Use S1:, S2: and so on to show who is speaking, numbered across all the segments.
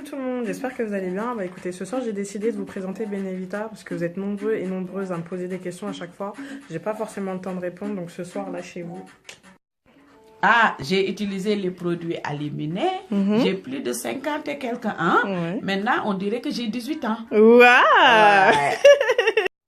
S1: tout le monde, j'espère que vous allez bien. Bah écoutez, ce soir j'ai décidé de vous présenter Benevita parce que vous êtes nombreux et nombreuses à me poser des questions à chaque fois. J'ai pas forcément le temps de répondre, donc ce soir lâchez-vous.
S2: Ah, j'ai utilisé les produits éliminés. J'ai plus de 50 et quelques ans. Maintenant, on dirait que j'ai 18 ans.
S1: Waouh ouais.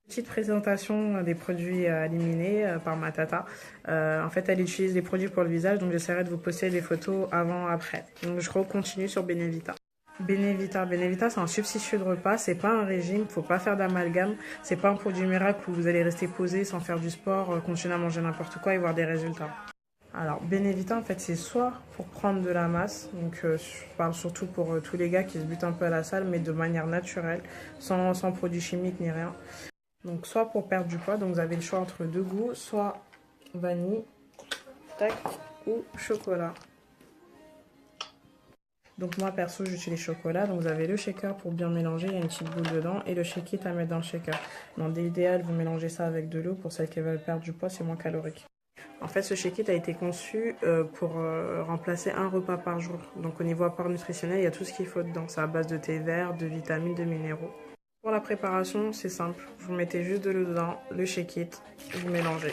S1: Petite présentation des produits éliminés par ma tata. En fait, elle utilise des produits pour le visage, donc j'essaierai de vous poster des photos avant-après. Donc je continue sur Benevita. Benevita, c'est un substitut de repas, c'est pas un régime, faut pas faire d'amalgame, c'est pas un produit miracle où vous allez rester posé sans faire du sport, continuer à manger n'importe quoi et voir des résultats. Alors, Benevita, en fait, c'est soit pour prendre de la masse, donc je parle surtout pour tous les gars qui se butent un peu à la salle, mais de manière naturelle, sans produits chimiques ni rien. Donc, soit pour perdre du poids, donc vous avez le choix entre deux goûts, soit vanille, tac, ou chocolat. Donc moi perso j'utilise chocolat, donc vous avez le shaker pour bien mélanger, il y a une petite boule dedans et le shake it à mettre dans le shaker. Dans l'idéal vous mélangez ça avec de l'eau pour celles qui veulent perdre du poids, c'est moins calorique. En fait ce shake it a été conçu pour remplacer un repas par jour. Donc au niveau apport nutritionnel il y a tout ce qu'il faut dedans, c'est à base de thé vert, de vitamines, de minéraux. Pour la préparation c'est simple, vous mettez juste de l'eau dedans, le shake it, vous mélangez.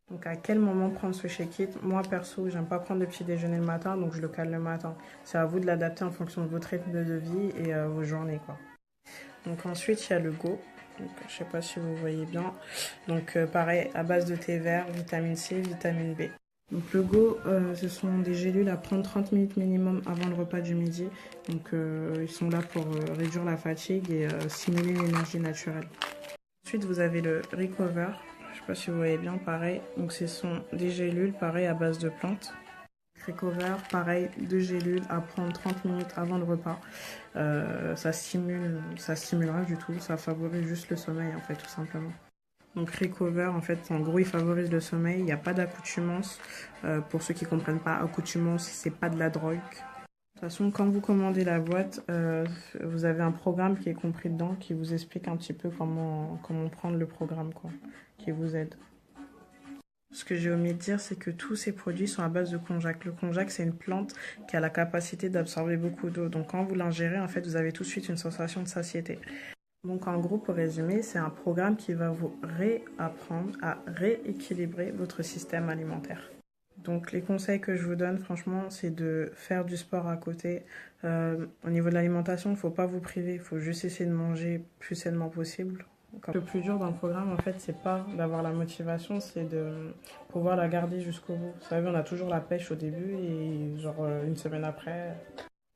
S1: Donc à quel moment prendre ce shake it? Moi perso j'aime pas prendre de petit déjeuner le matin, donc je le cale le matin. C'est à vous de l'adapter en fonction de votre rythme de vie et vos journées quoi. Donc ensuite il y a le Go, donc, je sais pas si vous voyez bien. Donc pareil à base de thé vert, vitamine C, vitamine B. Donc le Go ce sont des gélules à prendre 30 minutes minimum avant le repas du midi. Donc ils sont là pour réduire la fatigue et stimuler l'énergie naturelle. Ensuite vous avez le Recover. Je sais pas si vous voyez bien, pareil. Donc ce sont des gélules, pareil, à base de plantes. Recover, pareil, 2 gélules à prendre 30 minutes avant le repas. Ça stimule rien du tout, ça favorise juste le sommeil en fait, tout simplement. Donc Recover, en fait, en gros, il favorise le sommeil. Il n'y a pas d'accoutumance. Pour ceux qui ne comprennent pas, accoutumance, c'est pas de la drogue. De toute façon, quand vous commandez la boîte, vous avez un programme qui est compris dedans, qui vous explique un petit peu comment prendre le programme, quoi, qui vous aide. Ce que j'ai omis de dire, c'est que tous ces produits sont à base de konjac. Le konjac, c'est une plante qui a la capacité d'absorber beaucoup d'eau. Donc quand vous l'ingérez, en fait, vous avez tout de suite une sensation de satiété. Donc en gros, pour résumer, c'est un programme qui va vous réapprendre à rééquilibrer votre système alimentaire. Donc les conseils que je vous donne, franchement, c'est de faire du sport à côté. Au niveau de l'alimentation, il ne faut pas vous priver, il faut juste essayer de manger plus sainement possible. Le plus dur dans le programme, en fait, c'est pas d'avoir la motivation, c'est de pouvoir la garder jusqu'au bout. Vous savez, on a toujours la pêche au début et genre une semaine après.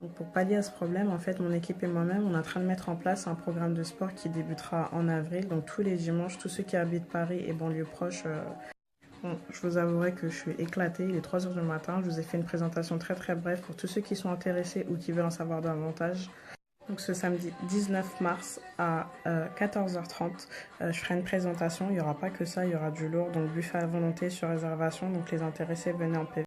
S1: Donc pour pallier à ce problème, en fait, mon équipe et moi-même, on est en train de mettre en place un programme de sport qui débutera en avril. Donc tous les dimanches, tous ceux qui habitent Paris et banlieue proche... Bon, je vous avouerai que je suis éclatée, il est 3 h du matin, je vous ai fait une présentation très brève pour tous ceux qui sont intéressés ou qui veulent en savoir davantage. Donc ce samedi 19 mars à 14h30, je ferai une présentation, il n'y aura pas que ça, il y aura du lourd, donc buffet à volonté sur réservation, donc les intéressés venez en PV.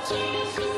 S3: Cheers.